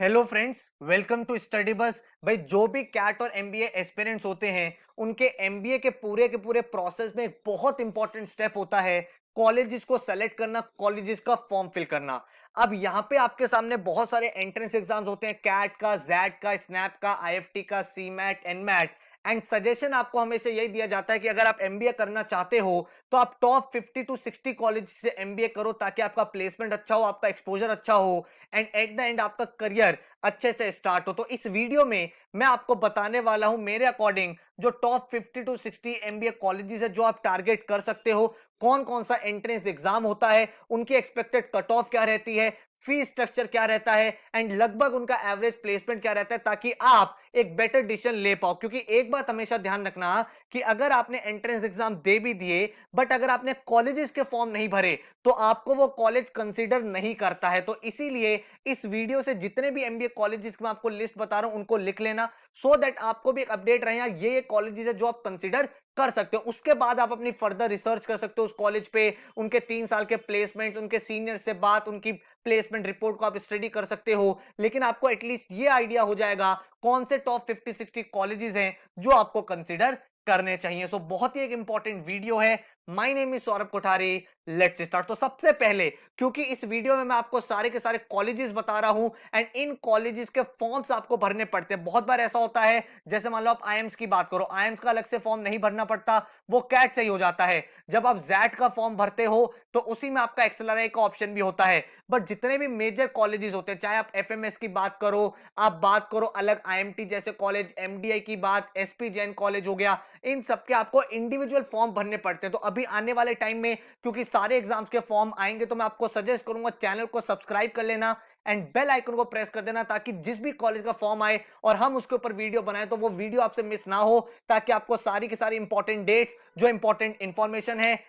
Hello friends, welcome to study bus. भाई, जो भी कैट और एमबीए एस्पिरेंट्स होते हैं उनके एमबीए के पूरे प्रोसेस में एक बहुत इंपॉर्टेंट स्टेप होता है कॉलेजेस को सेलेक्ट करना, कॉलेजेस का फॉर्म फिल करना। अब यहाँ पे आपके सामने बहुत सारे एंट्रेंस एग्जाम्स होते हैं, कैट का, जैट का, स्नैप का, आईएफटी का, सीमैट, एनमैट। एंड सजेशन आपको हमेशा यही दिया जाता है कि अगर आप एमबीए करना चाहते हो तो आप टॉप 50 टू 60 कॉलेज से एमबीए करो, ताकि आपका प्लेसमेंट अच्छा हो, आपका एक्सपोजर अच्छा हो एंड एट द एंड आपका करियर अच्छे से स्टार्ट हो। तो इस वीडियो में मैं आपको बताने वाला हूं मेरे अकॉर्डिंग जो टॉप 50 टू 60 एमबीए कॉलेजेस है जो आप टारगेट कर सकते हो, कौन कौन सा एंट्रेंस एग्जाम होता है, उनकी एक्सपेक्टेड कट ऑफ क्या रहती है, फी स्ट्रक्चर क्या रहता है एंड लगभग उनका एवरेज प्लेसमेंट क्या रहता है, ताकि आप एक बेटर डिसीजन ले पाओ। क्योंकि एक बात हमेशा ध्यान रखना कि अगर आपने एंट्रेंस एग्जाम दे भी दिए बट अगर आपने कॉलेजेस के फॉर्म नहीं भरे तो आपको वो कॉलेज कंसीडर नहीं करता है। तो इसीलिए इस वीडियो से जितने भी एमबीए कॉलेजेस की मैं आपको लिस्ट बता रहा हूं उनको लिख लेना, सो दैट आपको भी एक अपडेट रहे ये कॉलेजेस है जो आप कंसीडर कर सकते हो। उसके बाद आप अपनी फर्दर रिसर्च कर सकते हो उस कॉलेज पे, उनके 3 साल के प्लेसमेंट्स, उनके सीनियर से बात, उनकी प्लेसमेंट रिपोर्ट को आप स्टडी कर सकते हो। लेकिन आपको एटलीस्ट ये आइडिया हो जाएगा कौन से टॉप 50-60 कॉलेजेस हैं जो आपको कंसीडर करने चाहिए। सो बहुत ही एक इंपॉर्टेंट वीडियो है। My name is Saurabh Kothari, let's start. तो सबसे पहले, क्योंकि इस वीडियो में मैं आपको सारे के सारे कॉलेजेस बता रहा हूं एंड इन कॉलेजेस के फॉर्म्स आपको भरने पड़ते हैं। बहुत बार ऐसा होता है, जैसे मान लो आप आईएम्स की बात करो, आईएम्स का अलग से फॉर्म नहीं भरना पड़ता, वो कैट से ही हो जाता है। जब आप जैट का फॉर्म भरते हो तो उसी में आपका एक्सएलआरआई का ऑप्शन भी होता है। बट जितने भी मेजर कॉलेजेस होते हैं, चाहे आप एफएमएस की बात करो, आप बात करो अलग आईएमटी जैसे कॉलेज, एमडीआई की बात, एसपी जैन कॉलेज हो गया, इन सबके आपको इंडिविजुअल फॉर्म भरने पड़ते हैं। तो अभी आने वाले टाइम में क्योंकि सारे एग्जाम्स के फॉर्म आएंगे तो मैं आपको सजेस्ट करूंगा चैनल को सब्सक्राइब कर लेना एंड बेल आइकन को प्रेस कर देना, ताकि जिस भी कॉलेज का फॉर्म आए और हम उसके ऊपर वीडियो बनाए तो वो वीडियो आपसे मिस ना हो, ताकि आपको सारी की सारी इंपॉर्टेंट डेट्स, जो इंपॉर्टेंट इंफॉर्मेशन है,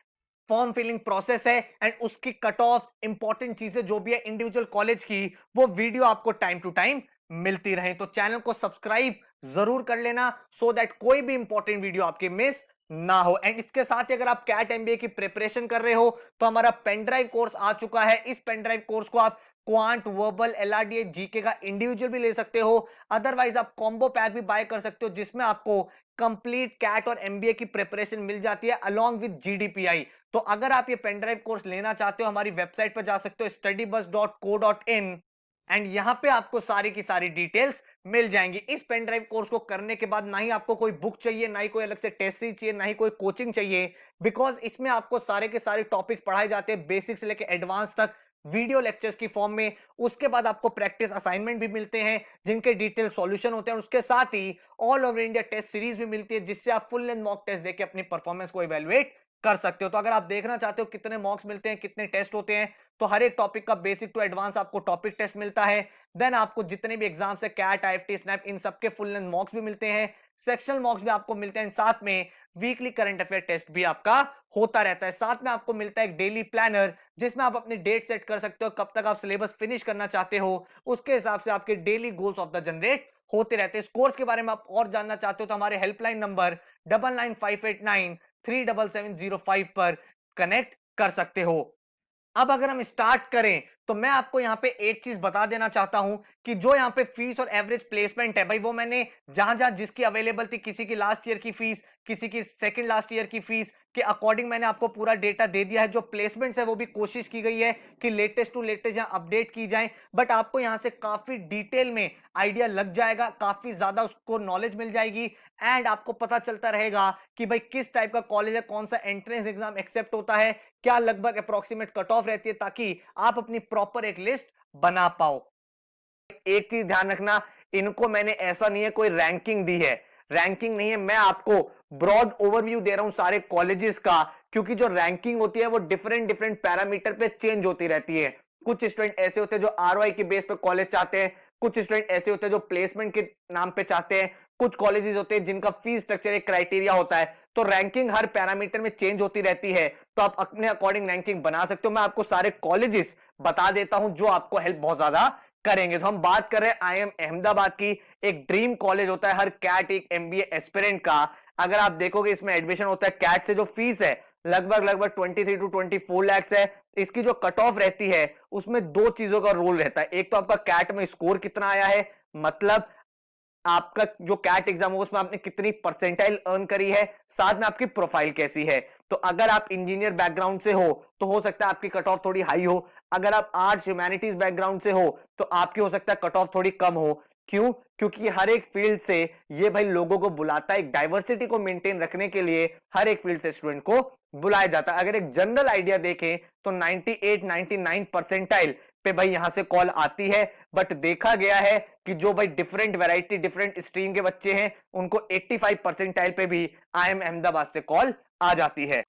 फॉर्म फिलिंग प्रोसेस है एंड उसकी कट ऑफ, इंपॉर्टेंट चीजें जो भी है इंडिविजुअल कॉलेज की, वो वीडियो आपको टाइम टू टाइम मिलती रहे। तो चैनल को सब्सक्राइब जरूर कर लेना, सो दैट कोई भी इंपॉर्टेंट वीडियो आपकी मिस ना हो। एंड इसके साथ ही अगर आप कैट एमबीए की प्रिपरेशन कर रहे हो तो हमारा पेन ड्राइव कोर्स आ चुका है। इस पेन ड्राइव कोर्स को आप क्वांट, वर्बल, एलआरडीए, जीके का इंडिविजुअल भी ले सकते हो, अदरवाइज आप कॉम्बो पैक भी बाय कर सकते हो, जिसमें आपको कंप्लीट कैट और एमबीए की प्रिपरेशन मिल जाती है अलोंग विद जीडीपीआई। तो अगर आप ये पेन ड्राइव कोर्स लेना चाहते हो, हमारी वेबसाइट पर जा सकते हो studybus.co.in एंड यहां पे आपको सारी की सारी डिटेल्स मिल जाएंगी। इस पेन ड्राइव कोर्स को करने के बाद ना ही आपको कोई बुक चाहिए, ना ही कोई अलग से टेस्ट सीरीज चाहिए, ना ही कोई कोचिंग चाहिए, बिकॉज इसमें आपको सारे के सारे टॉपिक्स पढ़ाए जाते हैं, बेसिक से लेकर एडवांस तक, वीडियो लेक्चर्स की फॉर्म में। उसके बाद आपको प्रैक्टिस असाइनमेंट भी मिलते हैं जिनके डिटेल सॉल्यूशन होते हैं, और उसके साथ ही all over India test series भी मिलती है, जिससे आप फुल लेंथ मॉक टेस्ट देके अपनी परफॉर्मेंस को इवेलुएट कर सकते हो। तो अगर आप देखना चाहते हो कितने मॉक्स मिलते हैं, कितने टेस्ट होते हैं, तो हर एक टॉपिक का बेसिक टू एडवांस आपको टॉपिक टेस्ट मिलता है। देन आपको जितने भी एग्जाम्स है, कैट, आईएफटी, स्नैप, इन सबके फुल लेंथ मॉक्स भी मिलते हैं, सेक्शनल मॉक्स भी आपको मिलते हैं, साथ में वीकली करंट अफेयर टेस्ट भी आपका होता रहता है। साथ में आपको मिलता है एक डेली प्लानर, जिसमें आप अपनी डेट सेट कर सकते हो, कब तक आप सिलेबस फिनिश करना चाहते हो, उसके हिसाब से आपके daily goals of the generate होते रहते हैं। इस कोर्स के बारे में आप और जानना चाहते हो तो हमारे हेल्पलाइन नंबर 9958937705 पर कनेक्ट कर सकते हो। अब अगर हम स्टार्ट करें तो मैं आपको यहां पे एक चीज बता देना चाहता हूं कि जो यहां पे फीस और एवरेज प्लेसमेंट है, भाई वो मैंने जहां जहां जिसकी अवेलेबल थी, किसी की लास्ट ईयर की फीस, किसी की सेकंड लास्ट ईयर की फीस के अकॉर्डिंग मैंने आपको पूरा डेटा दे दिया है। जो प्लेसमेंट्स है वो भी कोशिश की गई है कि लेटेस्ट टू लेटेस्ट यहां अपडेट की जाए, बट आपको यहां से काफी डिटेल में आइडिया लग जाएगा, काफी ज्यादा उसको नॉलेज मिल जाएगी एंड आपको पता चलता रहेगा कि भाई किस टाइप का कॉलेज है, कौन सा एंट्रेंस एग्जाम एक्सेप्ट होता है, क्या लगभग अप्रोक्सीमेट कट ऑफ रहती है, ताकि आप अपनी प्रॉपर एक लिस्ट बना पाओ। एक चीज ध्यान रखना, इनको मैंने ऐसा नहीं है कोई रैंकिंग दी है, रैंकिंग नहीं है, मैं आपको ब्रॉड ओवरव्यू दे रहा हूं सारे कॉलेजेस का, क्योंकि जो रैंकिंग होती है वो डिफरेंट डिफरेंट पैरामीटर पे चेंज होती रहती है। कुछ स्टूडेंट ऐसे होते हैं जो आरओआई के बेस पे कॉलेज चाहते हैं, कुछ स्टूडेंट ऐसे होते हैं जो प्लेसमेंट के नाम पे चाहते हैं, कुछ कॉलेजेस होते हैं जिनका फीस स्ट्रक्चर एक क्राइटेरिया होता है। तो रैंकिंग हर पैरामीटर में चेंज होती रहती है, तो आप अपने अकॉर्डिंग रैंकिंग बना सकते हो। मैं आपको सारे कॉलेजेस बता देता हूं जो आपको हेल्प बहुत ज्यादा करेंगे। तो हम बात कर रहे हैं आईएम अहमदाबाद की, एक ड्रीम कॉलेज होता है हर कैट एक एमबीए एस्पिरेंट का। अगर आप देखोगे इसमें एडमिशन होता है, कैट से जो फीस है लगभग लगभग 23 टू 24 लाख है। इसकी जो कट ऑफ रहती है उसमें दो चीजों का रोल रहता है, एक तो आपका कैट में स्कोर कितना आया है, मतलब आपका जो कैट एग्जाम होगा उसमें आपने कितनी परसेंटाइल अर्न करी है, साथ में आपकी प्रोफाइल कैसी है। तो अगर आप इंजीनियर बैकग्राउंड से हो तो हो सकता है आपकी कट ऑफ थोड़ी हाई हो, अगर आप आर्ट्स ह्यूमैनिटीज बैकग्राउंड से हो तो आपकी हो सकता है कट ऑफ थोड़ी कम हो। क्यों? क्योंकि हर एक फील्ड से ये भाई लोगों को बुलाता है, एक डाइवर्सिटी को मेंटेन रखने के लिए हर एक फील्ड से स्टूडेंट को बुलाया जाता है। अगर एक जनरल आइडिया देखें तो 98 99 परसेंटाइल पे भाई यहां से कॉल आती है, बट देखा गया है कि जो भाई डिफरेंट वैरायटी डिफरेंट स्ट्रीम के बच्चे हैं उनको 85 परसेंटाइल पे भी आईएम अहमदाबाद से कॉल आ जाती है।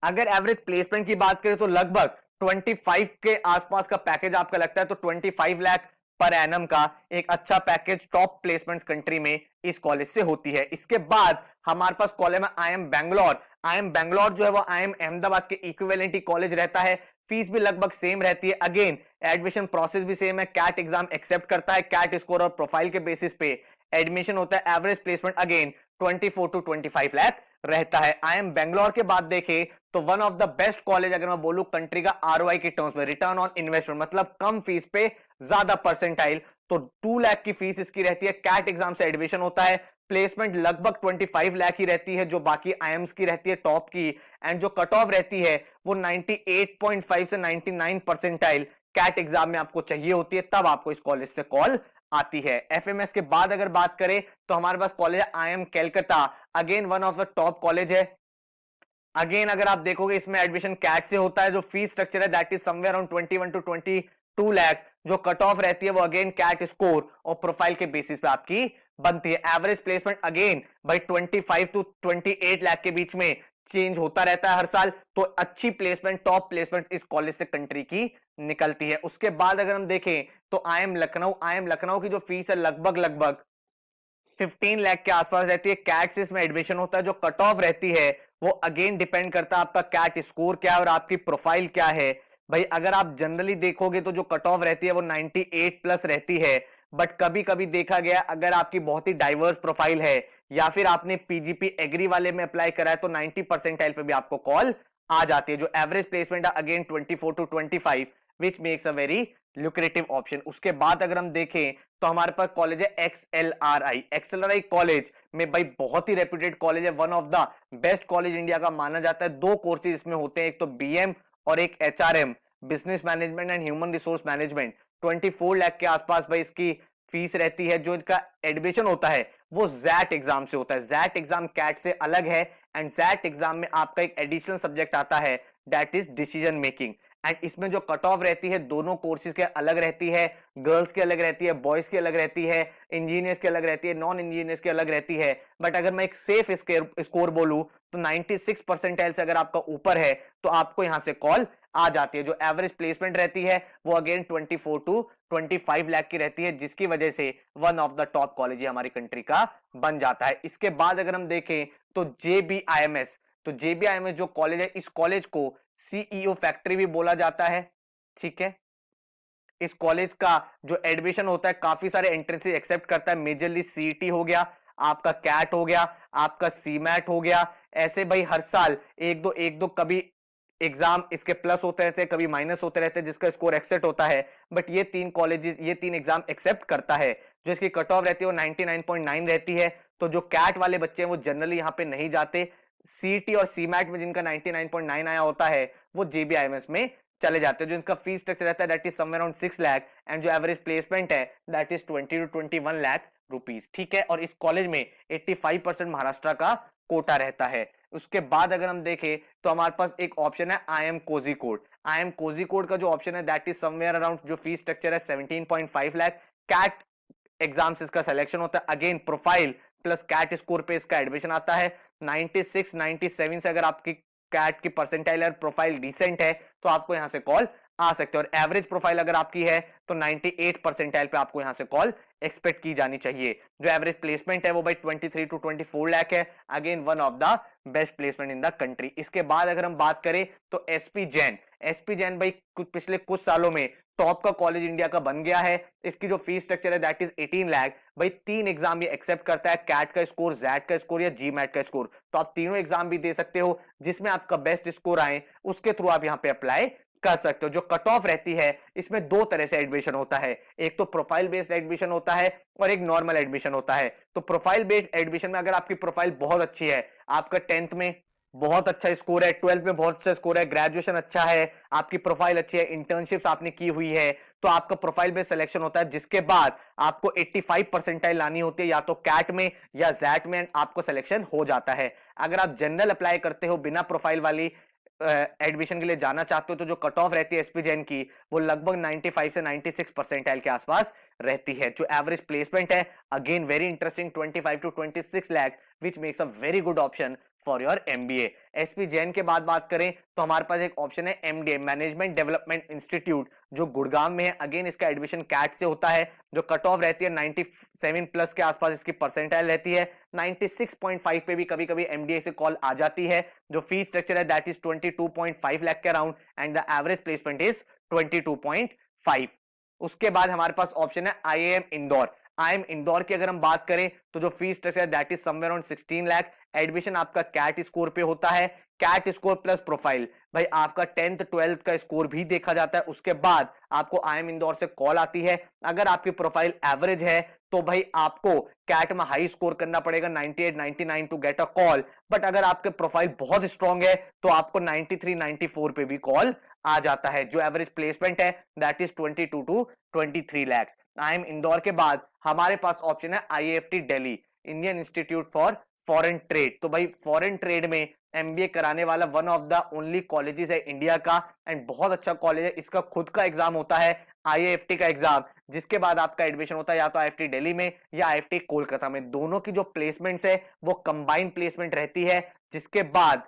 अगर एवरेज प्लेसमेंट की बात करें तो लगभग 25 के आसपास का पैकेज आपका लगता है, तो 25 लाख पर एनम का एक अच्छा पैकेज टॉप प्लेसमेंट्स कंट्री में इस कॉलेज से होती है। इसके बाद हमारे पास कॉलेज में आईएम बैंगलोर, आईएम बैंगलोर जो है वो आईएम अहमदाबाद के इक्विवेलेंट कॉलेज रहता है, फीस भी लगभग सेम रहती है, अगेन एडमिशन प्रोसेस भी सेम है, कैट एग्जाम एक्सेप्ट करता है, कैट स्कोर और प्रोफाइल के बेसिस पे एडमिशन होता है, average placement again 24 to 25 lakh रहता है। आईएम बैंगलोर के बाद देखें तो one of the best college अगर मैं बोलूं कंट्री का आरओआई के टर्म्स में, रिटर्न ऑन इन्वेस्टमेंट, मतलब कम फीस पे ज्यादा परसेंटाइल, तो 2 लाख की फीस इसकी रहती है, कैट एग्जाम से एडमिशन होता है, प्लेसमेंट लगभग 25 लाख ही रहती है जो बाकी आईएम्स की रहती है टॉप की, एंड जो कट ऑफ रहती है वो 98.5 से 99 परसेंटाइल कैट एग्जाम में आपको चाहिए होती है, तब आपको इस कॉलेज से कॉल आती है। एफएमएस के बाद अगर बात करें तो हमारे पास कॉलेज है IIM Calcutta, again one of the top college है। अगेन अगर आप देखोगे इसमें एडमिशन कैट से होता है, जो फीस स्ट्रक्चर है that is somewhere around 21 to 22 lakh, जो कट ऑफ रहती है वो अगेन कैट स्कोर और प्रोफाइल के बेसिस पे आपकी बनती है। एवरेज प्लेसमेंट अगेन भाई 25 टू 28 लाख के बीच में चेंज होता रहता है हर साल, तो अच्छी प्लेसमेंट टॉप प्लेसमेंट इस कॉलेज से कंट्री की निकलती है। उसके बाद अगर हम देखें तो आईएम लखनऊ, आईएम लखनऊ की जो फीस है लगभग लगभग 15 लाख के आसपास रहती है, कैट से इसमें एडमिशन होता है, जो कट ऑफ रहती है वो अगेन डिपेंड करता है आपका कैट स्कोर क्या है और आपकी प्रोफाइल क्या है। भाई अगर आप जनरली देखोगे तो जो कट ऑफ रहती है वो 98 प्लस रहती है, बट कभी कभी देखा गया अगर आपकी बहुत ही डाइवर्स प्रोफाइल है या फिर आपने पीजीपी एग्री वाले में अप्लाई करा है तो 90 परसेंटाइल पे भी आपको कॉल आ जाती है। जो एवरेज प्लेसमेंट है again 24 to 25 which makes a very lucrative option. उसके बाद अगर हम देखें तो हमारे पास कॉलेज है एक्सएलआरआई, एक्सएलआरआई कॉलेज में भाई बहुत ही रेप्यूटेड कॉलेज है, one of the best college India का माना जाता है। दो कोर्सेज इसमें होते हैं, एक तो बीएम और एक HRM, business management and human resource management. 24 lakh के आसपास भाई इसकी फीस रहती है। जो इनका एडमिशन होता है वो जैट एग्जाम से होता है, जैट एग्जाम कैट से अलग है, एंड जैट एग्जाम में आपका एक एडिशनल सब्जेक्ट आता है that is decision making, and इसमें जो कट ऑफ रहती है दोनों कोर्सेज के अलग रहती है, गर्ल्स की अलग रहती है, बॉयज की अलग रहती है, इंजीनियर्स की अलग रहती है, नॉन इंजीनियर्स की अलग रहती है। बट अगर मैं एक सेफ स्कोर बोलूं तो 96 परसेंटाइल से अगर आपका ऊपर है तो आपको यहां से कॉल आ जाती है। जो एवरेज प्लेसमेंट रहती है वो अगेन 24 टू 25 लाख की रहती है, जिसकी वजह से one of the top college हमारी कंट्री का बन जाता है। इसके बाद अगर हम देखें तो जेबीआईएमएस, तो जेबीआईएमएस जो कॉलेज है इस कॉलेज को सीईओ फैक्ट्री भी बोला जाता है, ठीक है। इस कॉलेज का जो एडमिशन होता है काफी सारे एंट्रेंसेस एक्सेप्ट करता है, मेजरली सीईटी हो गया, आपका कैट हो गया, आपका सीमैट हो गया, ऐसे भाई हर साल एक दो कभी एग्जाम इसके प्लस होते रहते हैं, कभी माइनस होते रहते हैं, जिसका स्कोर एक्सेप्ट होता है। बट ये तीन कॉलेजेस ये तीन एग्जाम एक्सेप्ट करता है। जो इसकी कट ऑफ रहती है वो 99.9 रहती है, तो जो कैट वाले बच्चे हैं वो जनरली यहाँ पे नहीं जाते। सीटी और सीमैट में जिनका 99.9 आया होता है वो जेबीआईएमएस में चले जाते हैं। जो इनका फीस स्ट्रक्चर रहता है that is somewhere around 6 lakh, and जो एवरेज प्लेसमेंट है that is 20 to 21 lakh rupees, ठीक है। और इस कॉलेज में 85% महाराष्ट्र का कोटा रहता है। उसके बाद अगर हम देखें तो हमारे पास एक ऑप्शन है आईएम कोझिकोड, आईएम कोझिकोड का जो ऑप्शन है दैट इज समवेयर अराउंड, जो फीस स्ट्रक्चर है 17.5 लाख, कैट एग्जाम से इसका सिलेक्शन होता है, again profile plus CAT score पे इसका एडमिशन आता है। 96 97 से अगर आपकी कैट की परसेंटाइल और प्रोफाइल डिसेंट है तो आपको यहां से कॉल आ सकते हैं। और एवरेज प्रोफाइल अगर आपकी है तो 98 परसेंटाइल पे आपको यहां से कॉल एक्सपेक्ट की जानी चाहिए। जो एवरेज प्लेसमेंट है वो भाई 23 to 24 लाख है, again one of the best placement in the country. इसके बाद अगर हम बात करें तो एसपी जैन भाई पिछले कुछ सालों में टॉप का कॉलेज इंडिया का बन गया है। इसकी जो फीस स्ट्रक्चर है दैट इज 18 लाख। भाई 3 एग्जाम ये एक्सेप्ट करता है, कैट का स्कोर, जैट का स्कोर या जीमैट का स्कोर। तो आप तीनों एग्जाम भी दे सकते हो, जिसमें आपका बेस्ट स्कोर आए उसके थ्रू आप यहां पे अप्लाई कर सकते हो। जो कट ऑफ रहती है इसमें दो तरह से एडमिशन होता है, एक तो प्रोफाइल बेस्ड एडमिशन होता है और एक नॉर्मल एडमिशन होता है। तो प्रोफाइल बेस्ड एडमिशन में अगर आपकी प्रोफाइल बहुत अच्छी है, आपका 10th में बहुत अच्छा स्कोर है, 12th में बहुत अच्छा स्कोर है, ग्रेजुएशन अच्छा है, आपकी प्रोफाइल अच्छी है, इंटर्नशिप्स आपने की हुई है, तो आपका प्रोफाइल बेस्ड सिलेक्शन होता है, जिसके बाद आपको 85 परसेंटाइल लानी होती है या तो कैट में या जैट में, आपको सिलेक्शन हो जाता है। अगर आप जनरल अप्लाई करते हो, बिना प्रोफाइल वाली एडमिशन के लिए जाना चाहते हो, तो जो कट ऑफ रहती है एसपी जैन की वो लगभग 95 से 96 परसेंटाइल के आसपास रहती है। जो एवरेज प्लेसमेंट है again very interesting, 25 to 26 lakh, which makes a very good option for your MBA. SP Jain के बाद बात करें तो हमारे पास एक ऑप्शन है एमडीए, मैनेजमेंट डेवलपमेंट इंस्टीट्यूट, जो गुड़गांव में है। अगेन इसका एडमिशन कैट से होता है। जो कट ऑफ रहती है 97 प्लस के आसपास इसकी परसेंटाइल रहती है, 96.5 पे भी कभी कभी एमडीए से कॉल आ जाती है। जो फीस स्ट्रक्चर है दैट इज 22.5 लाख के around and the average placement is 22.5। उसके बाद हमारे पास ऑप्शन है आईएएम इंदौर। आईएम इंदौर की अगर हम बात करें तो जो फीस स्ट्रक्चर है that is somewhere around 16 lakh. Admission आपका कैट स्कोर पे होता है, कैट स्कोर प्लस प्रोफाइल। भाई आपका 10th 12th का स्कोर भी देखा जाता है, उसके बाद आपको आईएम इंदौर से कॉल आती है। अगर आपकी प्रोफाइल एवरेज है तो भाई आपको कैट में हाई स्कोर करना पड़ेगा 98 99 to get a call. But अगर आपके प्रोफाइल बहुत स्ट्रांग है तो आपको 93 94 पे भी कॉल आ जाता है। जो एवरेज प्लेसमेंट है that is 22 to 23 lakh. IIM Indore के बाद हमारे पास ऑप्शन है IIFT Delhi, Indian institute for foreign trade. तो भाई फॉरेन ट्रेड में एमबीए कराने वाला one of the only colleges है इंडिया का एंड बहुत अच्छा कॉलेज है। इसका खुद का एग्जाम होता है आईएफटी का एग्जाम, जिसके बाद आपका एडमिशन होता है या तो आईएफटी दिल्ली में या आईएफटी कोलकाता में। दोनों की जो प्लेसमेंट्स है वो कंबाइन प्लेसमेंट रहती है, जिसके बाद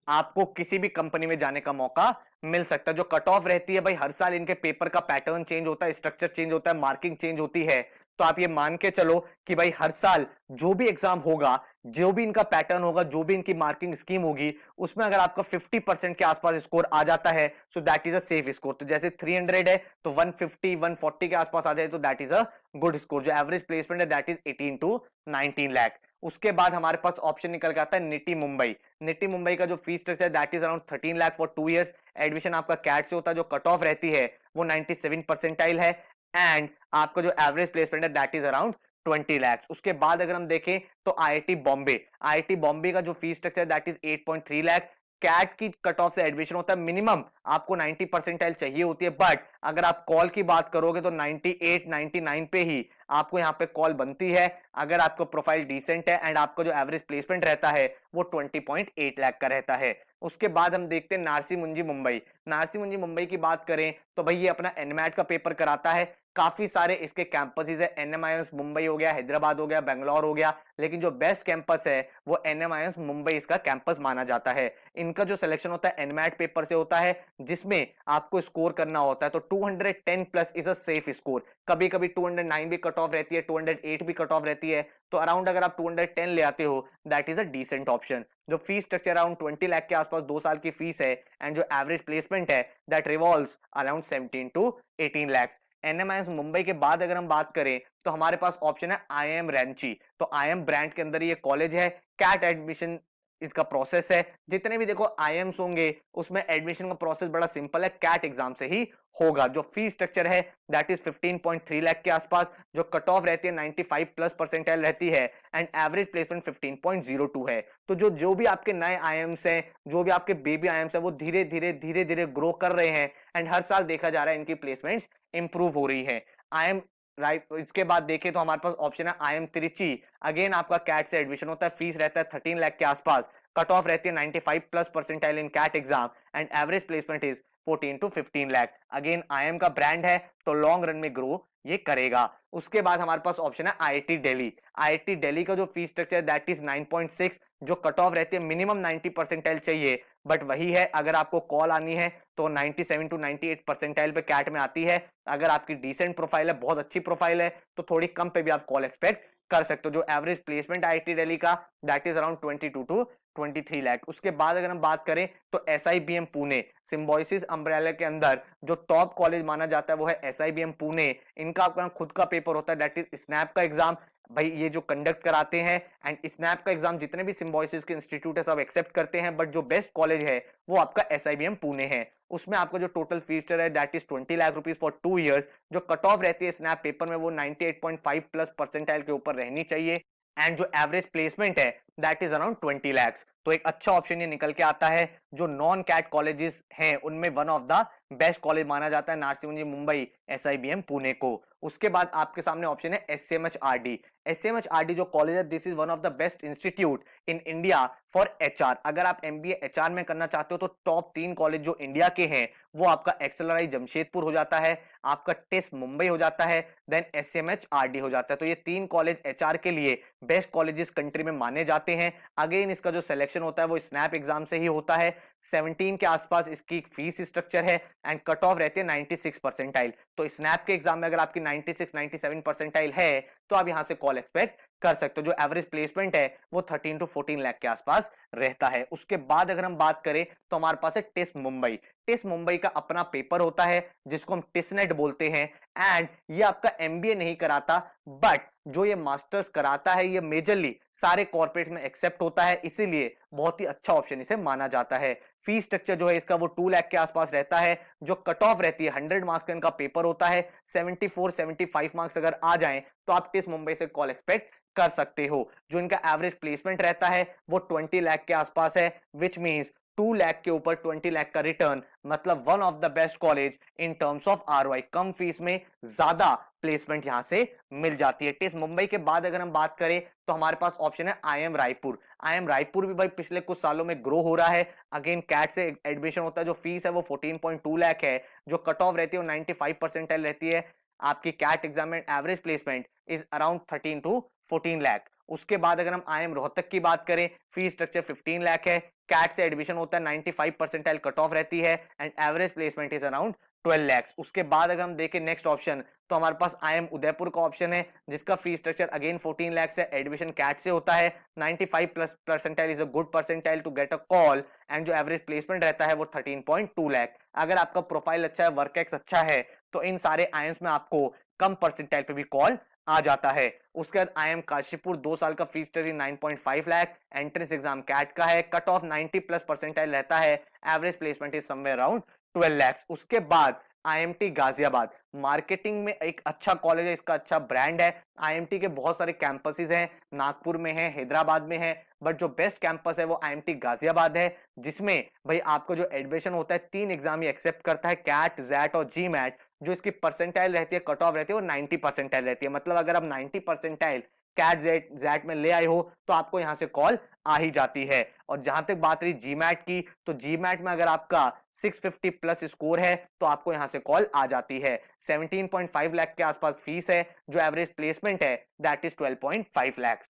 आपको किसी भी कंपनी में जाने का मौका मिल सकता है। जो कट ऑफ रहती है भाई हर साल इनके पेपर का पैटर्न चेंज होता है, स्ट्रक्चर चेंज होता है, मार्किंग चेंज होती है। तो आप ये मान के चलो कि भाई हर साल जो भी एग्जाम होगा, जो भी इनका पैटर्न होगा, जो भी इनकी मार्किंग स्कीम होगी, उसमें अगर आपका 50% के आसपास स्कोर आ जाता है so that is a safe score. तो जैसे 300 है तो 150 140 के आसपास आ जाए तो that is a good score. जो एवरेज प्लेसमेंट है दैट इज 18 to 19 लाख। उसके बाद हमारे पास ऑप्शन निकल के आता है निटी मुंबई। निटी मुंबई का जो फीस स्ट्रक्चर है that is around 13 lakh for 2 years. Admission आपका कैट से होता है। जो कट ऑफ रहती है वो 97 परसेंटाइल है एंड आपका जो एवरेज प्लेसमेंट है दैट इज अराउंड 20 लाख। उसके बाद अगर हम देखें तो आईआईटी बॉम्बे का जो फीस स्ट्रक्चर है दैट इज 8.3 लाख। कैट की कट ऑफ से एडमिशन होता है, मिनिमम आपको 90 परसेंटाइल चाहिए होती है, बट अगर आप कॉल की बात करोगे तो 98 99 पे ही आपको यहाँ पे कॉल बनती है, अगर आपका प्रोफाइल डिसेंट है एंड आपका जो एवरेज प्लेसमेंट रहता है वो 20.8 लाख का रहता है। उसके बाद हम देखते हैं नारसी मुंजी मुंबई। नारसी मुंजी मुंबई की बात करें तो भाई ये अपना एनमैट का पेपर कराता है। काफी सारे इसके कैंपसेस है, एनएमआईएस मुंबई हो गया, हैदराबाद हो गया, बेंगलोर हो गया, लेकिन जो बेस्ट कैंपस है वो एनएमआईएस मुंबई इसका कैंपस माना जाता है। इनका जो सिलेक्शन होता है एनमैट पेपर से होता है, जिसमें आपको स्कोर करना होता है। तो 210 plus is a safe score. कभी कभी 209 भी कट ऑफ रहती है, 208 भी कट ऑफ रहती है, तो अराउंड अगर आप 210 ले आते हो that is a decent option. जो फीस स्ट्रक्चर अराउंड 20 लाख के आसपास 2 साल की फीस है एंड जो एवरेज प्लेसमेंट है that revolves around 17 to 18 lakh. NMIMS Mumbai के बाद अगर हम बात करें तो हमारे पास ऑप्शन है आईएम रांची। तो आईएम ब्रांड के अंदर ये कॉलेज है, कैट एडमिशन इसका प्रोसेस है। जितने भी देखो आईएम्स होंगे उसमें एडमिशन का प्रोसेस बड़ा सिंपल है, कैट एग्जाम से ही होगा। जो फीस स्ट्रक्चर है दैट इज 15.3 लाख के आसपास। जो कट ऑफ रहती है 95 प्लस परसेंटाइल रहती है एंड एवरेज प्लेसमेंट 15.02 है। तो जो भी आपके नए आईएम्स हैं, जो भी आपके बेबी आईएम्स हैं, वो धीरे धीरे ग्रो कर रहे हैं एंड हर साल देखा जा रहा है इनकी प्लेसमेंट्स इंप्रूव हो रही है। IIM right. इसके बाद देखें तो हमारे पास ऑप्शन है आईएम त्रिची। अगेन आपका कैट से एडमिशन होता है, फीस रहता है 13 लाख के आसपास, कट ऑफ रहती है 95 plus percentile in CAT exam and average placement is 14 to 15 lakh. Again IIM का ब्रांड है तो लॉन्ग रन में ग्रो ये करेगा। उसके बाद हमारे पास ऑप्शन है आईआईटी दिल्ली। आईआईटी दिल्ली का जो फीस स्ट्रक्चर दैट इज 9.6, जो कट ऑफ रहती है मिनिमम 90 परसेंटाइल चाहिए, बट वही है अगर आपको कॉल आनी है तो 97 टू 98 परसेंटाइल पे कैट में आती है। अगर आपकी डिसेंट प्रोफाइल है, बहुत अच्छी प्रोफाइल है, तो थोड़ी कम पे भी आप कॉल एक्सपेक्ट कर सकते हो। जो एवरेज प्लेसमेंट आईआईटी दिल्ली का that is around 22 to 23 lakh. उसके बाद अगर हम बात करें तो एसआईबीएम पुणे, सिम्बोसिस अम्ब्रेला के अंदर जो टॉप कॉलेज माना जाता है वो है एसआईबीएम पुणे। इनका अपना खुद का पेपर होता है दैट इज स्नैप का एग्जाम। भाई ये जो कंडक्ट कराते हैं, एंड स्नैप का एग्जाम जितने भी सिम्बोसिस के इंस्टीट्यूट है सब एक्सेप्ट करते हैं, बट जो बेस्ट कॉलेज है वो आपका एसआईबीएम पुणे है। उसमें आपका जो टोटल फीचर है that is 20 lakh rupees for 2 years. जो कट ऑफ रहती है स्नैप पेपर में वो 98.5 प्लस परसेंटाइल के ऊपर रहनी चाहिए, एंड जो एवरेज प्लेसमेंट है दैट इज अराउंड 20 लैक्स। तो एक अच्छा ऑप्शन ये निकल के आता है। जो नॉन कैट कॉलेजेस हैं उनमें one of the best college माना जाता है नारसिंह मुंबई एसआईबीएम पुणे को। उसके बाद आपके सामने ऑप्शन है एसएमएचआरडी। एसएमएचआरडी जो कॉलेज है this is one of the best institute in India for HR. अगर आप एमबीए एचआर में करना चाहते हो तो टॉप 3 कॉलेज जो इंडिया के हैं वो आपका एक्सेलराई जमशेदपुर हो जाता है, आपका टेस्ट मुंबई हो जाता है, देन एसएमएचआरडी हो जाता है। तो ये 3 कॉलेज एचआर के लिए बेस्ट कॉलेजेस कंट्री में माने जाते हैं। अगेन इसका जो सिलेक्शन होता है वो स्नैप एग्जाम से ही होता है। 17 के आसपास इसकी फीस स्ट्रक्चर है, एंड कट ऑफ रहती है 96 परसेंटाइल। तो स्नैप के एग्जाम में अगर आपकी 96 97 परसेंटाइल है तो आप यहां से कॉल एक्सपेक्ट कर सकते हो। जो एवरेज प्लेसमेंट है वो 13 टू 14 लाख के आसपास रहता है। उसके बाद अगर हम बात करें तो हमारे पास है टेस्ट मुंबई। टेस्ट मुंबई का अपना पेपर होता है जिसको हम टेस्टनेट बोलते हैं, एंड ये आपका एमबीए नहीं कराता, बट जो ये मास्टर्स कराता है ये मेजरली सारे कॉर्पोरेट में एक्सेप्ट होता है, इसीलिए बहुत ही अच्छा ऑप्शन इसे माना जाता है। फीस स्ट्रक्चर जो है इसका वो 2 लाख के आसपास रहता है। जो कट ऑफ रहती है 100 मार्क्स का इनका पेपर होता है। 74 75 मार्क्स अगर आ जाएं तो आप टेस्ट मुंबई से कॉल एक्सपेक्ट कर सकते हो। जो इनका एवरेज प्लेसमेंट रहता है वो 20 लाख के आसपास है, विच मींस 2 लाख के ऊपर 20 लाख का रिटर्न, मतलब one of the best college in terms of ROI. Come fees में ज्यादा प्लेसमेंट यहां से मिल जाती है। टेस्ट मुंबई के बाद अगर हम बात करें तो हमारे पास ऑप्शन है आईएम रायपुर। आईएम रायपुर भी भाई पिछले कुछ सालों में ग्रो हो रहा है। अगेन कैट से एडमिशन होता है। जो फीस है वो 14.2 लाख है। जो कट ऑफ रहती है वो 95 परसेंटाइल रहती है। आपकी कैट एग्जाम में average placement is around 13 to 14 lakh. उसके बाद अगर हम आईएम रोहतक की बात करें, फीस स्ट्रक्चर 15 लाख है। कैट से एडमिशन होता है, 95 परसेंटाइल कट ऑफ रहती है, and average placement is around 12 lakh. उसके बाद अगर हम देखें नेक्स्ट ऑप्शन तो हमारे पास आईएम उदयपुर का ऑप्शन है जिसका फीस स्ट्रक्चर अगेन 14 लाख से एडमिशन कैट से होता है। 95 plus percentile is a good percentile to get a call, and जो एवरेज प्लेसमेंट रहता है वो 13.2 लाख। अगर आपका प्रोफाइल अच्छा है, वर्क एक्स अच्छा है, तो इन सारे आईएम्स में आपको कम परसेंटाइल पे भी कॉल आ जाता है। उसके बाद आईएम काशीपुर 2 साल का fees structure 9.5 lakh, entrance exam CAT का है, कट ऑफ 90 प्लस परसेंटाइल रहता है, average placement is somewhere around 12 lakh. उसके बाद आईएमटी गाजियाबाद, मार्केटिंग में एक अच्छा कॉलेज है, इसका अच्छा ब्रांड है। आईएमटी के बहुत सारे कैंपसेस हैं, नागपुर में है, हैदराबाद में है, बट जो बेस्ट कैंपस है वो आईएमटी गाजियाबाद है, जिसमें भाई आपको जो एडमिशन होता है 3 एग्जाम ही एक्सेप्ट करता है, कैट, जैट और जी मैट। जो इसकी परसेंटाइल रहती है, कट ऑफ रहती है वो 90 परसेंटाइल रहती है। मतलब अगर आप 90 परसेंटाइल कैट जैट में ले आए हो तो आपको यहां से कॉल आ ही जाती है। और जहां तक बात रही जीमैट की, तो जीमैट में अगर आपका 650 प्लस स्कोर है तो आपको यहां से कॉल आ जाती है। 17.5 लाख के आसपास फीस है। जो एवरेज प्लेसमेंट है दैट इज 12.5 लाख।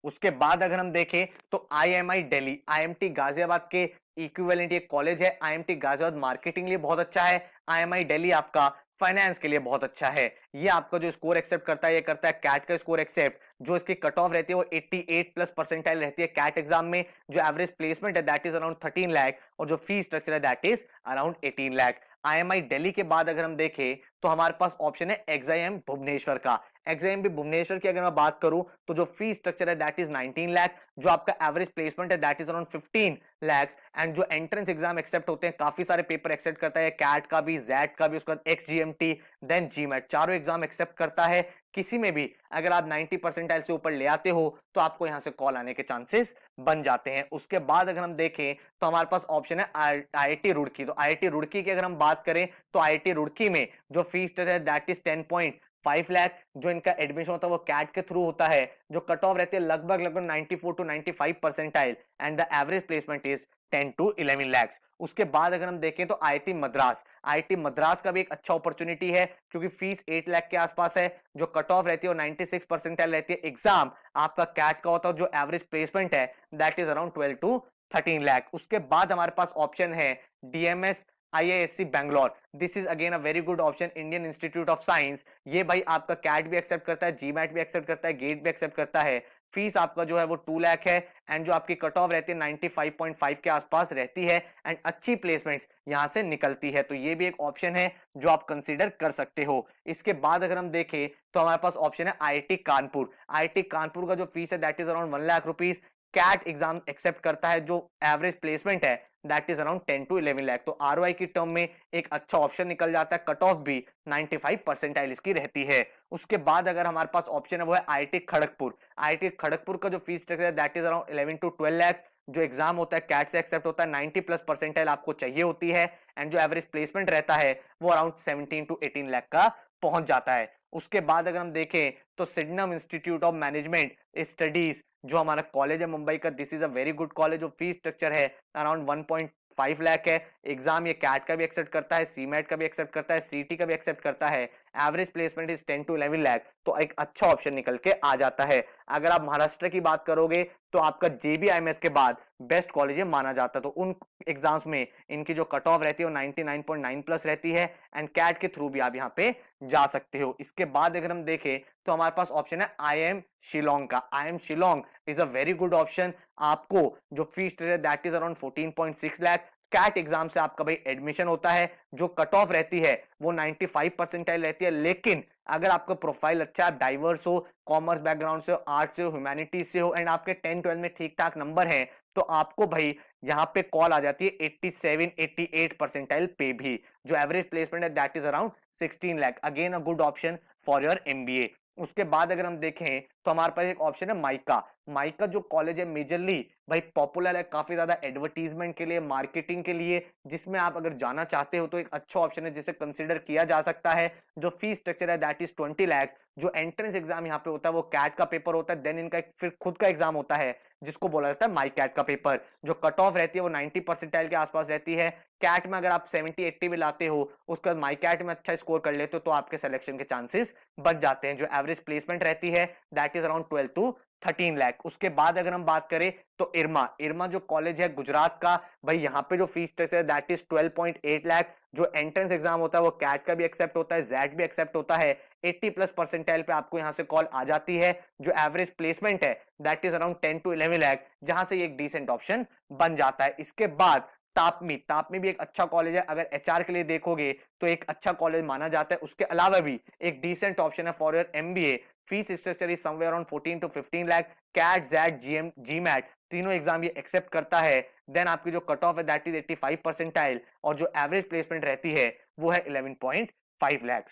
उसके बाद अगर हम देखें तो आईएमआई दिल्ली, आईएमटी गाजियाबाद के इक्विवेलेंट ये कॉलेज है। आईएमटी गाजियाबाद मार्केटिंग लिए बहुत अच्छा है। आईएमआई दिल्ली आपका फाइनेंस के लिए बहुत अच्छा है। ये आपका जो स्कोर एक्सेप्ट करता है ये करता है कैट का स्कोर एक्सेप्ट। जो इसकी कट ऑफ रहती है वो 88 प्लस परसेंटाइल रहती है कैट एग्जाम में। जो एवरेज प्लेसमेंट है दैट इज अराउंड 13 लाख, और जो फी स्ट्रक्चर है that is around 18 lakh. IMEI Delhi के बाद अगर हम देखें तो हमारे पास ऑप्शन है एक्सआईएम भुवनेश्वर का। एक्सआईएम भी भुवनेश्वर की अगर मैं बात करूं तो जो फी स्ट्रक्चर है दैट इज 19 लाख। जो आपका एवरेज प्लेसमेंट है that is around 15 lakh, and जो एंट्रेंस एग्जाम एक्सेप्ट होते हैं, काफी सारे पेपर एक्सेप्ट करता है, कैट का भी, जैट का भी, उसके बाद एक्सजीएमटी, देन जीमैट, चारों एग्जाम एक्सेप्ट करता है। किसी में भी अगर आप 90 परसेंटाइल से ऊपर ले आते हो तो आपको यहां से कॉल आने के चांसेस बन जाते हैं। उसके बाद अगर हम देखें तो हमारे पास ऑप्शन है आईआईटी रुड़की। तो आईआईटी रुड़की की अगर हम बात करें तो आईआईटी रुड़की में जो फीस है दैट इज 10.5 लाख। जो इनका एडमिशन होता है वो कैट के थ्रू होता है। जो कट ऑफ रहती है लगभग 94 to 95 percentile, and the average placement is 10 to 11 lakhs। उसके बाद अगर हम देखें तो आईआईटी मद्रास का भी एक अच्छा अपॉर्चुनिटी है, क्योंकि फीस 8 लाख के आसपास है, जो कट ऑफ रहती है वो 96 परसेंटाइल रहती है, एग्जाम आपका कैट का होता है, जो एवरेज प्लेसमेंट है that is around 12 to 13 lakh. उसके बाद हमारे पास ऑप्शन है DMS IISc Bangalore. This is again a very good option, Indian institute of science. ये भाई आपका कैट भी एक्सेप्ट करता है, जीमैट भी एक्सेप्ट करता है, गेट भी एक्सेप्ट करता है। फीस आपका जो है वो 2 लाख है, एंड जो आपकी कट ऑफ रहती है 95.5 के आसपास रहती है, एंड अच्छी प्लेसमेंट्स यहां से निकलती है, तो ये भी एक ऑप्शन है जो आप कंसीडर कर सकते हो। इसके बाद अगर हम देखें तो हमारे पास ऑप्शन है आईआईटी कानपुर। आईआईटी कानपुर का जो फीस है that is around 1 lakh rupees. CAT exam accept करता है, जो एवरेज प्लेसमेंट है that is around 10 to 11 lakh. तो आरओआई की टर्म में एक अच्छा ऑप्शन निकल जाता है, कट ऑफ भी 95 परसेंटाइल इसकी रहती है। उसके बाद अगर हमारे पास ऑप्शन है वो है आईआईटी खड़गपुर। आईआईटी खड़गपुर का जो फीस स्ट्रक्चर है that is around 11 to 12 lakh. जो एग्जाम होता है कैट से एक्सेप्ट होता है, 90 प्लस परसेंटाइल आपको चाहिए होती है, एंड जो एवरेज प्लेसमेंट रहता है वो अराउंड 17 टू 18 लाख का पहुंच जाता है। उसके बाद अगर हम देखें तो सिडनम इंस्टीट्यूट ऑफ मैनेजमेंट स्टडीज जो हमारा कॉलेज है मुंबई का, this is a very good college. जो फीस स्ट्रक्चर है अराउंड 1.5 लाख है। एग्जाम ये कैट का भी एक्सेप्ट करता है, सीमेट का भी एक्सेप्ट करता है, सीटी का भी एक्सेप्ट करता है। Average placement is 10 to 11 lakh, तो एक अच्छा ऑप्शन निकल के आ जाता है। अगर आप महाराष्ट्र की बात करोगे तो आपका जेबीआईएमएस के बाद बेस्ट कॉलेज ये माना जाता है, तो उन एग्जाम्स में इनकी जो कट ऑफ रहती है वो 99.9 प्लस रहती है, एंड कैट के थ्रू भी आप यहाँ पे जा सकते हो। इसके बाद अगर हम देखें तो हमारे पास ऑप्शन है आईएम शिलोंग का। IIM Shillong is a very good option. आपको जो fees that is around 14.6 lakh. CAT exam से आपका भाई एडमिशन होता है, जो कट ऑफ रहती है वो 95 परसेंटाइल रहती है, लेकिन अगर आपका प्रोफाइल अच्छा है, डाइवर्स हो, कॉमर्स बैकग्राउंड से हो, आर्ट्स से हो, ह्यूमैनिटीज से हो, एंड आपके 10-12 में ठीक ठाक नंबर हैं, तो आपको भाई यहाँ पे कॉल आ जाती है 87-88 परसेंटाइल पे भी। जो एवरेज प्लेसमेंट है that is around 16 lakh. Again a good option for your MBA. उसके बाद अगर हम देखें तो हमारे पास एक ऑप्शन है माइका। माइका जो कॉलेज है मेजरली भाई पॉपुलर है काफी ज्यादा एडवर्टीजमेंट के लिए, मार्केटिंग के लिए, जिसमें आप अगर जाना चाहते हो तो एक अच्छा ऑप्शन है जिसे कंसीडर किया जा सकता है। जो फीस स्ट्रक्चर है दैट इज 20 लाख। जो एंट्रेंस एग्जाम यहाँ पे होता है वो कैट का पेपर होता है, देन इनका फिर खुद का एग्जाम होता है जिसको बोला जाता है माई कैट का पेपर। जो कट ऑफ रहती है वो 90 परसेंटाइल के आसपास रहती है। कैट में अगर आप 70-80 भी लाते हो, उसके बाद माई कैट में अच्छा स्कोर कर लेते हो, तो आपके सिलेक्शन के चांसेस बच जाते हैं। जो एवरेज प्लेसमेंट रहती है that is around 12 to 13 lakh. उसके बाद अगर हम बात करें तो इरमा जो कॉलेज है गुजरात का, भाई यहाँ पे जो फीस स्ट्रक्चर है दैट इज 12.8 लाख। जो एंट्रेंस एग्जाम होता है वो कैट का भी एक्सेप्ट होता है, जैट भी एक्सेप्ट होता है। 80 प्लस परसेंटाइल पे आपको यहाँ से कॉल आ जाती है। जो एवरेज प्लेसमेंट है that is around 10 to 11 lakh, जहां से एक डिसेंट ऑप्शन बन जाता है। इसके बाद तापमी भी एक अच्छा कॉलेज है, अगर एचआर के लिए देखोगे तो एक अच्छा कॉलेज माना जाता है। उसके अलावा भी एक डिसेंट ऑप्शन है for your MBA. Fees structure is somewhere around 14 to 15 lakh. CAT XAT GMAT तीनों एग्जाम ये एक्सेप्ट करता है। देन आपकी जो कट ऑफ है दैट इज 85 परसेंटाइल, और जो एवरेज प्लेसमेंट रहती है वो है 11.5 लाख।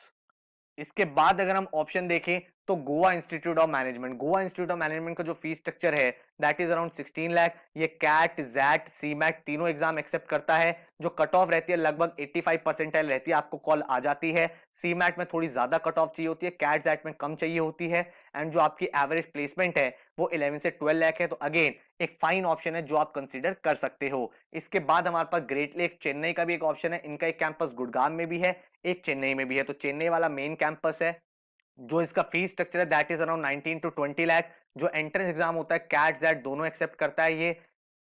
इसके बाद अगर हम ऑप्शन देखें तो गोवा इंस्टीट्यूट ऑफ मैनेजमेंट का जो फीस स्ट्रक्चर है दैट इज अराउंड 16 लाख। ये कैट जैट सीमैट तीनों एग्जाम एक्सेप्ट करता है। जो कट ऑफ रहती है लगभग 85 परसेंटाइल रहती है, आपको कॉल आ जाती है। सीमैट में थोड़ी ज्यादा कट ऑफ चाहिए होती है, कैट जैट में कम चाहिए होती है, एंड जो आपकी एवरेज प्लेसमेंट है वो 11 से 12 लाख है। तो अगेन एक फाइन ऑप्शन है जो आप कंसीडर कर सकते हो। इसके बाद हमारे पास ग्रेट लेक चेन्नई का भी एक ऑप्शन है। इनका एक कैंपस गुड़गांव में भी है, एक चेन्नई में भी है, तो चेन्नई वाला मेन कैंपस है। जो इसका फीस स्ट्रक्चर है that is around 19 to 20 lakh. जो एंट्रेंस एग्जाम होता है कैट जैट दोनों एक्सेप्ट करता है ये,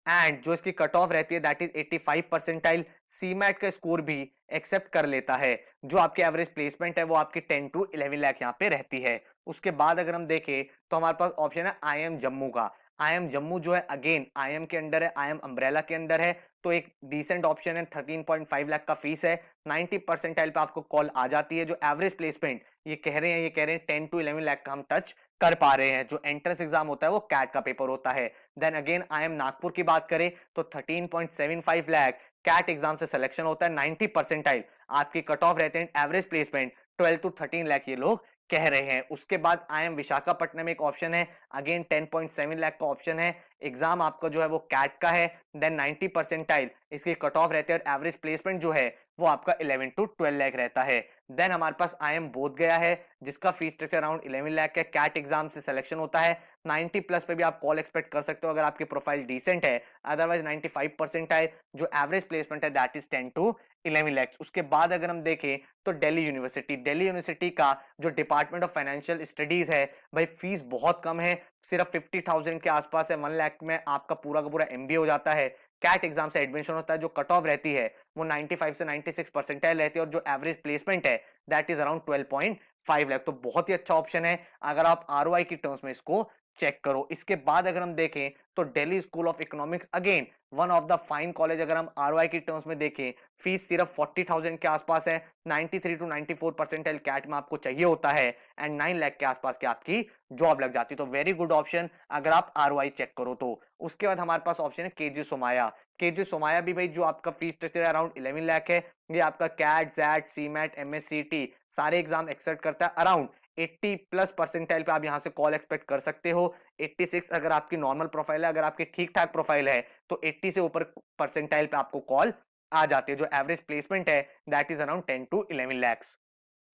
एंड जो इसकी कट ऑफ रहती है दैट इज 85 परसेंटाइल। सीमैट का स्कोर भी एक्सेप्ट कर लेता है। जो आपकी एवरेज प्लेसमेंट है वो आपकी 10 टू 11 लाख यहाँ पे रहती है। उसके बाद अगर हम देखें तो हमारे पास ऑप्शन है आईएम जम्मू का। आईएम जम्मू जो है अगेन आईएम के अंडर है, आईएम अम्ब्रेला के अंदर है, तो एक डिसेंट ऑप्शन है। 13.5 लाख का फीस है, 90 परसेंटाइल पे आपको कॉल आ जाती है। जो एवरेज प्लेसमेंट ये कह रहे हैं 10 टू 11 लाख का हम टच कर पा रहे हैं। जो एंट्रेंस एग्जाम होता है वो कैट का पेपर होता है। देन अगेन आईएम नागपुर की बात करें तो 13.75 लाख कैट एग्जाम से सिलेक्शन होता है, 90 परसेंटाइल आपकी कट ऑफ रहते हैं, एवरेज प्लेसमेंट 12 टू 13 लाख ये लोग कह रहे हैं। उसके बाद आईएम विशाखापट्टनम एक ऑप्शन है, अगेन 10.7 लाख का ऑप्शन है। एग्जाम आपका जो है वो कैट का है, देन 90 परसेंटाइल इसकी कट ऑफ रहती है और एवरेज प्लेसमेंट जो है वो आपका 11 to 12 लाख रहता है। देन हमारे पास IIM बोध गया है जिसका फीस स्ट्रक्चर अराउंड 11 लाख है, कैट एग्जाम से सिलेक्शन होता है, 90 प्लस पे भी आप कॉल एक्सपेक्ट कर सकते हो अगर आपकी प्रोफाइल डिसेंट है, अदरवाइज 95 परसेंटाइल जो एवरेज प्लेसमेंट है दैट इज 10 to 11 lakhs। उसके बाद अगर हम देखें तो दिल्ली यूनिवर्सिटी का जो डिपार्टमेंट ऑफ फाइनेंशियल स्टडीज है भाई फीस बहुत कम है, सिर्फ 50,000 के आसपास है, 1 लाख में आपका पूरा का पूरा MBA हो जाता है। कैट एग्जाम से एडमिशन होता है, जो कट ऑफ रहती है वो 95 से 96 परसेंटाइल रहती है और जो एवरेज प्लेसमेंट है दैट इज अराउंड 12.5 लाख। तो बहुत ही अच्छा ऑप्शन है अगर आप ROI की टर्म्स में इसको चेक करो। इसके बाद अगर हम देखें तो Delhi school of economics again one of the fine college, अगर हम ROI की टर्म्स में देखें फीस सिर्फ 40,000 के आसपास है, 93 to 94 परसेंटाइल कैट में आपको चाहिए होता है एंड 9 लाख के आसपास की आपकी जॉब लग जाती है। तो वेरी गुड ऑप्शन अगर आप ROI चेक करो तो। उसके बाद हमारे पास ऑप्शन है KG सोमाया। KG सोमाया भी भाई जो आपका फीस स्ट्रक्चर अराउंड 11 लाख है, ये आपका कैट जैट CMAT MSCT सारे एग्जाम एक्सेप्ट करता है, अराउंड 80 प्लस परसेंटाइल पे आप यहां से कॉल एक्सपेक्ट कर सकते हो। 86 अगर आपकी नॉर्मल प्रोफाइल है, अगर आपकी ठीक ठाक प्रोफाइल है तो 80 से ऊपर परसेंटाइल पे आपको कॉल आ जाती है। जो एवरेज प्लेसमेंट है that is around 10 to 11 lakhs।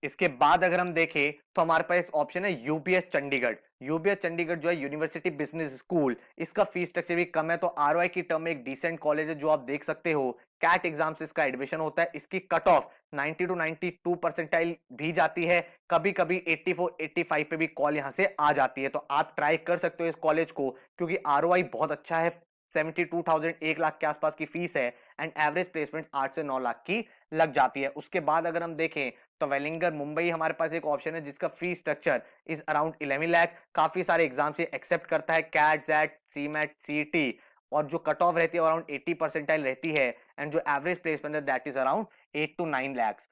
इसके बाद अगर हम देखें तो हमारे पास एक ऑप्शन है यूबीएस चंडीगढ़। यूबीएस चंडीगढ़ जो है यूनिवर्सिटी बिजनेस स्कूल, इसका फीस स्ट्रक्चर भी कम है, तो ROI की टर्म में एक डिसेंट कॉलेज है जो आप देख सकते हो। कैट एग्जाम से इसका एडमिशन होता है, इसकी कट ऑफ 90 to 92 परसेंटाइल भी जाती है, कभी कभी 84 85 पे भी कॉल यहां से आ जाती है। तो आप ट्राई कर सकते हो इस कॉलेज को क्योंकि ROI बहुत अच्छा है, 72,000 1 लाख के आसपास की फीस है एंड एवरेज प्लेसमेंट 8 से 9 लाख की लग जाती है। उसके बाद अगर हम देखें तो वेलिंगर मुंबई हमारे पास एक ऑप्शन है जिसका fees structure is around 11 lakh, काफी सारे एग्जाम से एक्सेप्ट करता है, कैट जैट CMAT CET, और जो कट ऑफ रहती है अराउंड 80 परसेंटाइल रहती है एंड जो एवरेज प्लेसमेंट है that is around 8 to 9 lakh.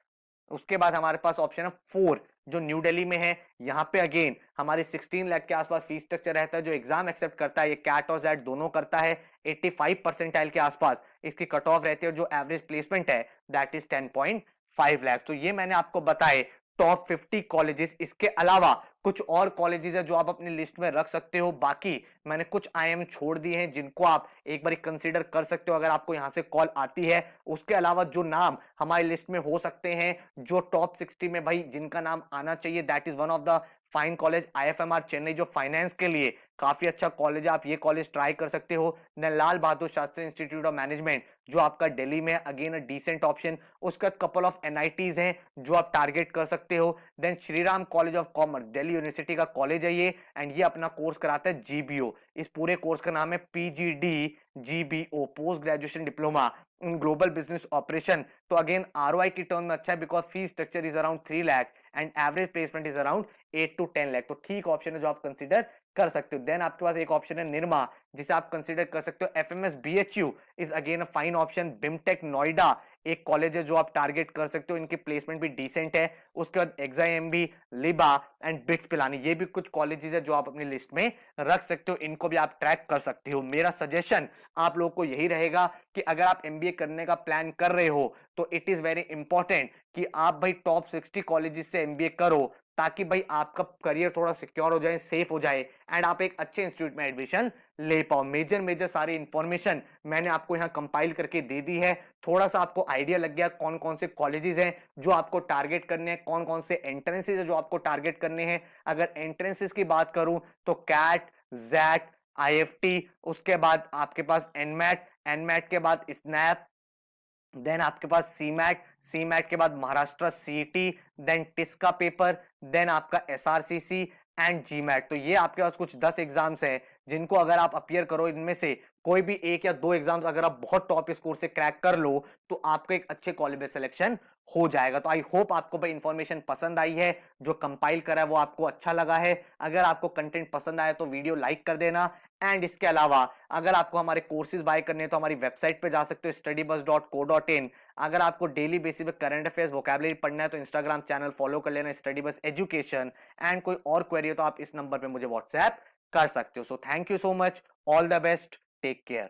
उसके बाद हमारे पास ऑप्शन है 4 जो न्यू दिल्ली में है, यहाँ पे अगेन हमारी 16 लाख के आसपास फीस स्ट्रक्चर रहता है, जो एग्जाम एक्सेप्ट करता है ये कैट और जैट दोनों करता है, 85 परसेंटाइल के आसपास इसकी कट ऑफ रहती है, जो एवरेज प्लेसमेंट है दैट इज 10.5 लाख। तो ये मैंने आपको बताए टॉप 50 कॉलेजेस। इसके अलावा कुछ और कॉलेजेस है जो आप अपनी लिस्ट में रख सकते हो, बाकी मैंने कुछ IIM छोड़ दिए हैं जिनको आप एक बार कंसीडर कर सकते हो अगर आपको यहां से कॉल आती है। उसके अलावा जो नाम हमारी लिस्ट में हो सकते हैं जो टॉप 60 में भाई जिनका नाम आना चाहिए that is one of the fine college IFMR Chennai, जो फाइनेंस के लिए काफी अच्छा कॉलेज है, आप ये कॉलेज ट्राई कर सकते हो। Lal Bahadur Shastri institute of management जो आपका दिल्ली में अगेन अ डिसेंट ऑप्शन। उसका कपल ऑफ NITs हैं जो आप टारगेट कर सकते हो। Then Shriram college of commerce Delhi university का कॉलेज है ये एंड ये अपना कोर्स कराता है GBO। इस पूरे कोर्स का नाम है PGD GBO, post graduation diploma in global business operation. तो अगेन ROI की टर्म में अच्छा है because fees structure is around 3 lakh and average placement is around 8 to 10 lakh. तो ठीक ऑप्शन है जो आप कंसीडर कर सकते हो। देन आपके पास एक ऑप्शन है निर्मा जिसे आप कंसीडर कर सकते हो। FMS BHU is again a fine option. BIMTECH Noida एक कॉलेज है जो आप टारगेट कर सकते हो, इनकी प्लेसमेंट भी डिसेंट है। उसके बाद XIMB, लिबा एंड बिट्स पिलानी, ये भी कुछ कॉलेजेस है जो आप अपनी लिस्ट में रख सकते हो, इनको भी आप ट्रैक कर सकते हो। मेरा सजेशन आप लोगों को यही रहेगा कि अगर आप MBA करने का प्लान कर रहे हो तो इट इज वेरी इंपॉर्टेंट कि आप भाई टॉप 60 कॉलेजेस से MBA करो ताकि भाई आपका करियर थोड़ा सिक्योर हो जाए, सेफ हो जाए एंड आप एक अच्छे इंस्टीट्यूट में एडमिशन ले पाओ। मेजर सारी इंफॉर्मेशन मैंने आपको यहाँ कंपाइल करके दे दी है, थोड़ा सा आपको आइडिया लग गया कौन कौन से कॉलेजेस हैं जो आपको टारगेट करने हैं, कौन कौन से एंट्रेंसेस है जो आपको टारगेट करने हैं। अगर एंट्रेंसेस की बात करूं तो कैट जैट IFT, उसके बाद आपके पास एनमैट के बाद स्नैप, देन आपके पास CMAT के बाद महाराष्ट्र CET, देन टिस का पेपर, देन आपका SRCC एंड GMAT। तो ये आपके पास कुछ 10 एग्जाम्स हैं जिनको अगर आप अपियर करो, इनमें से कोई भी एक या दो एग्जाम्स अगर आप बहुत टॉप स्कोर से क्रैक कर लो तो आपका एक अच्छे कॉलेज में सिलेक्शन हो जाएगा। तो आई होप आपको भाई इंफॉर्मेशन पसंद आई है, जो कंपाइल करा है वो आपको अच्छा लगा है। अगर आपको कंटेंट पसंद आया तो वीडियो लाइक कर देना एंड इसके अलावा अगर आपको हमारे कोर्सेज बाय करने हैं तो हमारी वेबसाइट पे जा सकते हो studybus.co.in। अगर आपको डेली बेसिस पे करंट अफेयर्स वोकैबुलरी पढ़ना है तो इंस्टाग्राम चैनल फॉलो कर लेना स्टडी बस एजुकेशन, एंड कोई और क्वेरी हो तो आप इस नंबर पे मुझे व्हाट्सएप कर सकते हो। So thank you so much, all the best, take care.